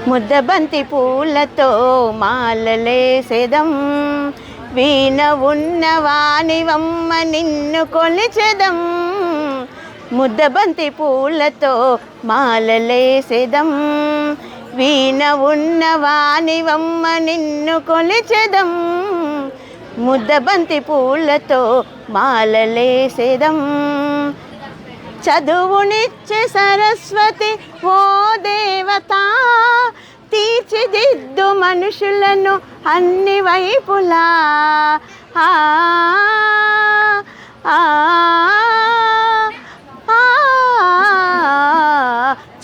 ముద్దబంతి పూలతో మాలలేసెదం, వీణ ఉన్నవానివమ్మ నిన్ను కొలిచెదం. ముద్దబంతి పూలతో మాలలేసెదం, వీణ ఉన్నవానివమ్మ నిన్ను కొలిచెదం. ముద్దబంతి పూలతో మాలలేసెదం. చదువునిచ్చే సరస్వతి ఓ దేవత, తీర్చిదిద్దు మనుషులను అన్ని వైపులా. ఆ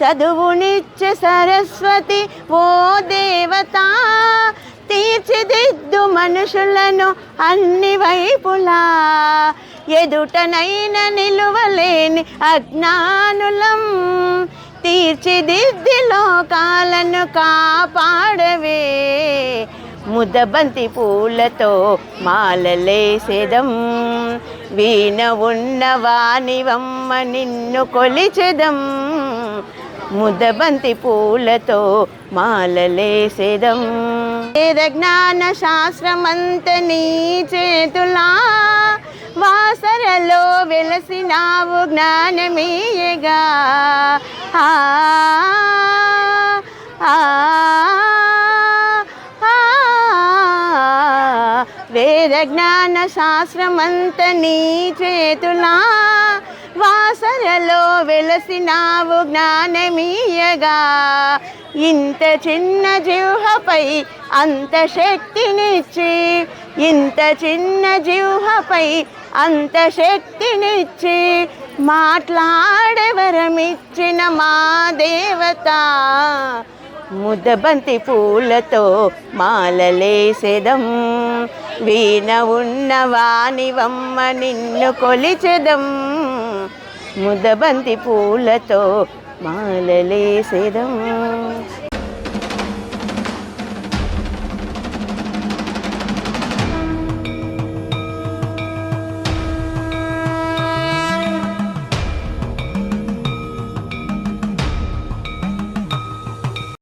చదువునిచ్చే సరస్వతి ఓ దేవత, తీర్చిదిద్దు మనుషులను అన్ని వైపులా. ఎదుటనైన నిలువలేని అజ్ఞానులం, తీర్చిదిద్ది లోకాలను కాపాడవే. ముద్దబంతి పూలతో మాలలేసెదం, వీణ ఉన్నవానివమ్మ నిన్ను కొలిచెదం. ముద్దబంతి పూలతో మాలలేసెదం. వేద జ్ఞాన శాస్త్రమంత నీ చేతులా, వాసరలో వెలసినావు జ్ఞానమీయగా. వేద జ్ఞాన శాస్త్రమంత నీ చేతులా, వాసరలో వెలసినావు జ్ఞానమీయగా. ఇంత చిన్న జిహ్వపై అంత శక్తినిచ్చి, ఇంత చిన్న జిహ్వపై అంత శక్తినిచ్చి, మాట్లాడవరమిచ్చిన మా దేవత. ముద్దబంతి పూలతో మాలలేసెదం, వీణ ఉన్నవానివమ్మ నిన్ను కొలిచెదం. ముద్దబంతి పూలతో మాలలేసెదం.